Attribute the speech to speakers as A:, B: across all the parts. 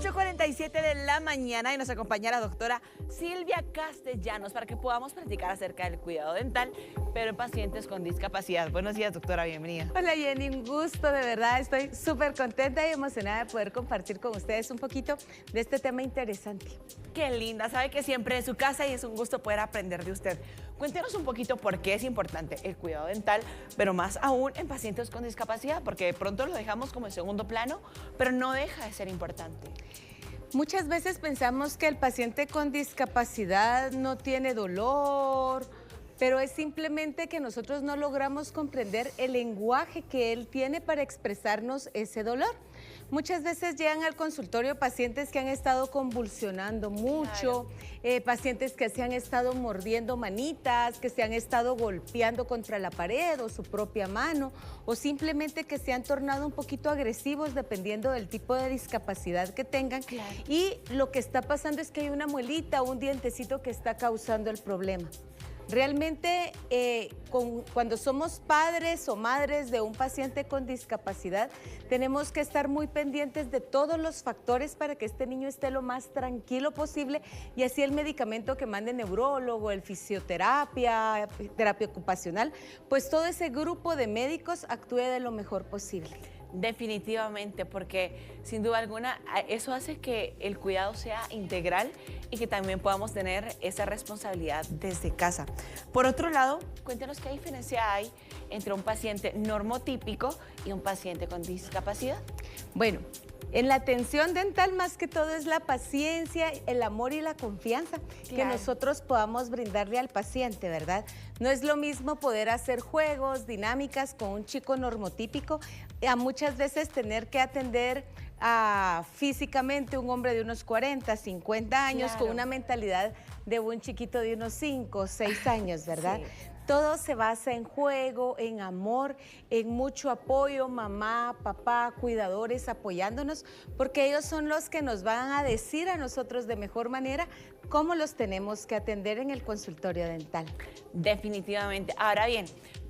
A: 8:47 de la mañana y nos acompaña la doctora Silvia Castellanos para que podamos platicar acerca del cuidado dental, pero en pacientes con discapacidad. Buenos días, doctora, bienvenida.
B: Hola Jenny, un gusto, de verdad, estoy súper contenta y emocionada de poder compartir con ustedes un poquito de este tema interesante.
A: Qué linda, sabe que siempre es su casa y es un gusto poder aprender de usted. Cuéntenos un poquito por qué es importante el cuidado dental, pero más aún en pacientes con discapacidad, porque de pronto lo dejamos como en segundo plano, pero no deja de ser importante.
B: Muchas veces pensamos que el paciente con discapacidad no tiene dolor, pero es simplemente que nosotros no logramos comprender el lenguaje que él tiene para expresarnos ese dolor. Muchas veces llegan al consultorio pacientes que han estado convulsionando mucho, pacientes que se han estado mordiendo manitas, que se han estado golpeando contra la pared o su propia mano, o simplemente que se han tornado un poquito agresivos dependiendo del tipo de discapacidad que tengan.
A: Claro.
B: Y lo que está pasando es que hay una muelita o un dientecito que está causando el problema. Realmente, cuando somos padres o madres de un paciente con discapacidad, tenemos que estar muy pendientes de todos los factores para que este niño esté lo más tranquilo posible y así el medicamento que mande el neurólogo, el fisioterapia, terapia ocupacional, pues todo ese grupo de médicos actúe de lo mejor posible.
A: Definitivamente, porque sin duda alguna eso hace que el cuidado sea integral y que también podamos tener esa responsabilidad desde casa. Por otro lado, cuéntenos qué diferencia hay entre un paciente normotípico y un paciente con discapacidad.
B: Bueno, en la atención dental más que todo es la paciencia, el amor y la confianza que nosotros podamos brindarle al paciente, ¿verdad? No es lo mismo poder hacer juegos, dinámicas con un chico normotípico, a muchas veces tener que atender a físicamente un hombre de unos 40, 50 años con una mentalidad de un chiquito de unos 5 o 6 años, ¿verdad? Sí. Todo se basa en juego, en amor, en mucho apoyo, mamá, papá, cuidadores apoyándonos, porque ellos son los que nos van a decir a nosotros de mejor manera cómo los tenemos que atender en el consultorio dental.
A: Definitivamente. Ahora bien,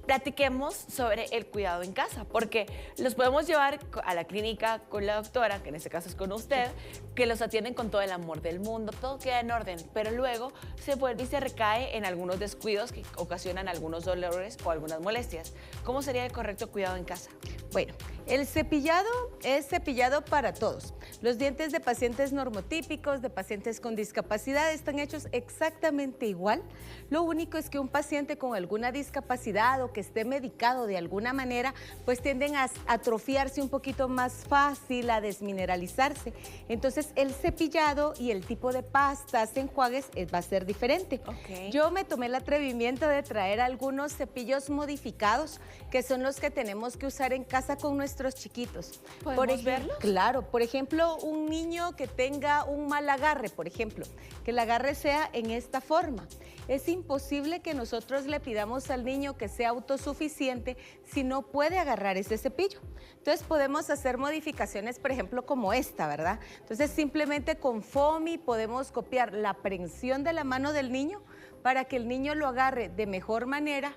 A: platiquemos sobre el cuidado en casa, porque los podemos llevar a la clínica con la doctora, que en este caso es con usted, que los atienden con todo el amor del mundo, todo queda en orden, pero luego se vuelve y se recae en algunos descuidos que ocasionan algunos dolores o algunas molestias. ¿Cómo sería el correcto cuidado en casa?
B: Bueno, el cepillado es cepillado para todos. Los dientes de pacientes normotípicos, de pacientes con discapacidad, están hechos exactamente igual. Lo único es que un paciente con alguna discapacidad o que esté medicado de alguna manera, pues tienden a atrofiarse un poquito más fácil, a desmineralizarse. Entonces, el cepillado y el tipo de pastas, enjuagues, va a ser diferente.
A: Okay.
B: Yo me tomé el atrevimiento de traer algunos cepillos modificados, que son los que tenemos que usar en casa con nuestros chiquitos.
A: ¿Podemos verlos?
B: Claro, por ejemplo, un niño que tenga un mal agarre, por ejemplo, que el agarre sea en esta forma. Es imposible que nosotros le pidamos al niño que sea autosuficiente si no puede agarrar ese cepillo. Entonces podemos hacer modificaciones, por ejemplo, como esta, ¿verdad? Entonces simplemente con FOMI podemos copiar la prensión de la mano del niño para que el niño lo agarre de mejor manera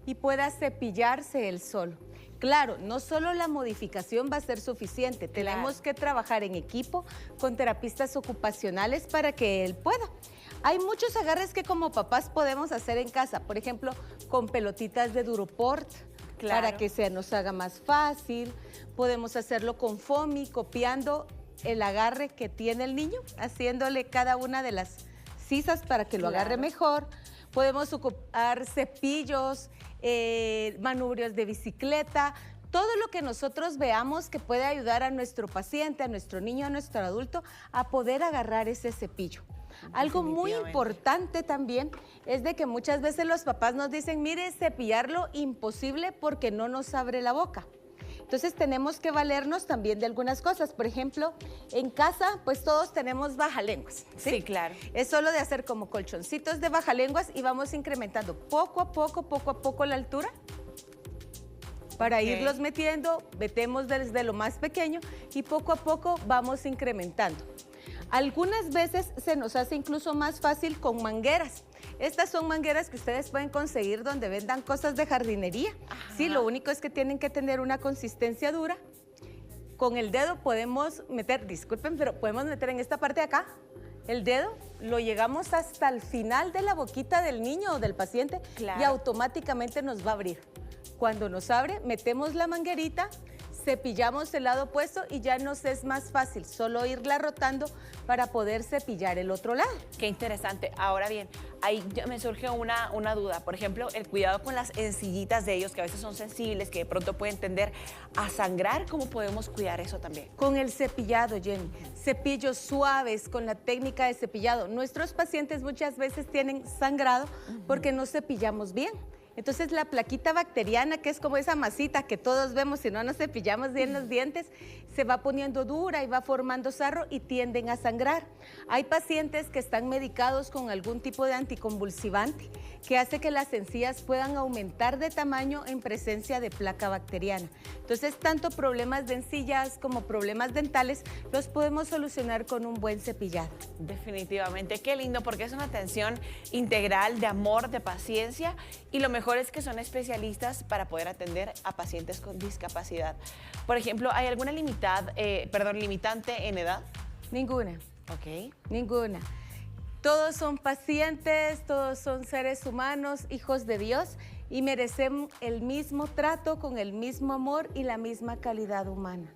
B: y pueda cepillarse él solo. Claro, no solo la modificación va a ser suficiente, tenemos que trabajar en equipo con terapistas ocupacionales para que él pueda. Hay muchos agarres que como papás podemos hacer en casa, por ejemplo, con pelotitas de Duroport, para que se nos haga más fácil. Podemos hacerlo con FOMI, copiando el agarre que tiene el niño, haciéndole cada una de las sisas para que lo agarre mejor. Podemos ocupar cepillos, manubrios de bicicleta, todo lo que nosotros veamos que puede ayudar a nuestro paciente, a nuestro niño, a nuestro adulto, a poder agarrar ese cepillo. Algo muy importante también es de que muchas veces los papás nos dicen, mire, cepillarlo imposible porque no nos abre la boca. Entonces tenemos que valernos también de algunas cosas. Por ejemplo, en casa, pues todos tenemos bajalenguas.
A: Sí, claro.
B: Es solo de hacer como colchoncitos de bajalenguas y vamos incrementando poco a poco la altura para irlos metiendo. Metemos desde lo más pequeño y poco a poco vamos incrementando. Algunas veces se nos hace incluso más fácil con mangueras. Estas son mangueras que ustedes pueden conseguir donde vendan cosas de jardinería. Sí, lo único es que tienen que tener una consistencia dura Con el dedo podemos meter, disculpen, pero podemos meter en esta parte de acá, el dedo, lo llegamos hasta el final de la boquita del niño o del paciente y automáticamente nos va a abrir. Cuando nos abre, metemos la manguerita, cepillamos el lado opuesto y ya nos es más fácil solo irla rotando para poder cepillar el otro lado.
A: Qué interesante. Ahora bien, ahí ya me surge una duda. Por ejemplo, el cuidado con las encillitas de ellos, que a veces son sensibles, que de pronto pueden tender a sangrar. ¿Cómo podemos cuidar eso también?
B: Con el cepillado, Jenny. Cepillos suaves con la técnica de cepillado. Nuestros pacientes muchas veces tienen sangrado porque no cepillamos bien. Entonces la plaquita bacteriana, que es como esa masita que todos vemos si no nos cepillamos bien los dientes, se va poniendo dura y va formando sarro y tienden a sangrar. Hay pacientes que están medicados con algún tipo de anticonvulsivante que hace que las encías puedan aumentar de tamaño en presencia de placa bacteriana. Entonces, tanto problemas de encías como problemas dentales los podemos solucionar con un buen cepillado.
A: Definitivamente, qué lindo, porque es una atención integral de amor, de paciencia, y lo mejor es que son especialistas para poder atender a pacientes con discapacidad. Por ejemplo, ¿hay alguna limitante en edad?
B: Ninguna.
A: Ok.
B: Ninguna. Todos son pacientes, todos son seres humanos, hijos de Dios, y merecen el mismo trato con el mismo amor y la misma calidad humana.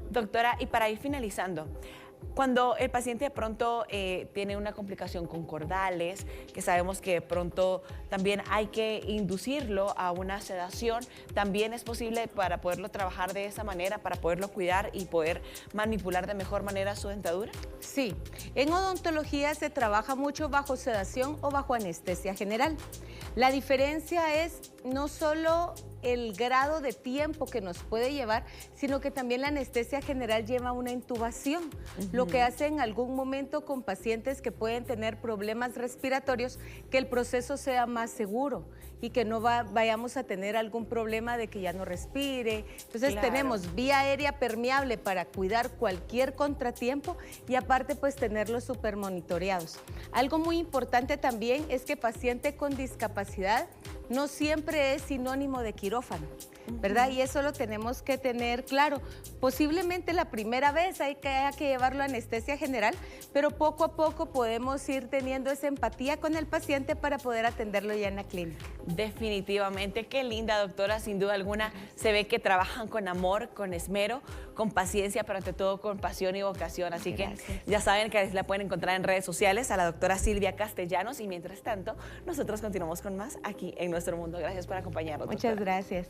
A: Doctora, y para ir finalizando, cuando el paciente de pronto tiene una complicación con cordales, que sabemos que de pronto también hay que inducirlo a una sedación, ¿también es posible para poderlo trabajar de esa manera, para poderlo cuidar y poder manipular de mejor manera su dentadura?
B: Sí, en odontología se trabaja mucho bajo sedación o bajo anestesia general. La diferencia es no solo el grado de tiempo que nos puede llevar, sino que también la anestesia general lleva una intubación, lo que hace en algún momento con pacientes que pueden tener problemas respiratorios que el proceso sea más seguro y que no vayamos a tener algún problema de que ya no respire. Entonces tenemos vía aérea permeable para cuidar cualquier contratiempo y aparte pues tenerlos súper monitoreados. Algo muy importante también es que paciente con discapacidad no siempre es sinónimo de quirófano, ¿verdad? Y eso lo tenemos que tener claro. Posiblemente la primera vez haya que llevarlo a anestesia general, pero poco a poco podemos ir teniendo esa empatía con el paciente para poder atenderlo ya en la clínica.
A: Definitivamente, qué linda, doctora, sin duda alguna. Se ve que trabajan con amor, con esmero, con paciencia, pero ante todo con pasión y vocación. Así que ya saben que la pueden encontrar en redes sociales a la doctora Silvia Castellanos, y mientras tanto, nosotros continuamos con más aquí en Nuestro Mundo. Gracias por acompañarnos, doctora.
B: Muchas gracias.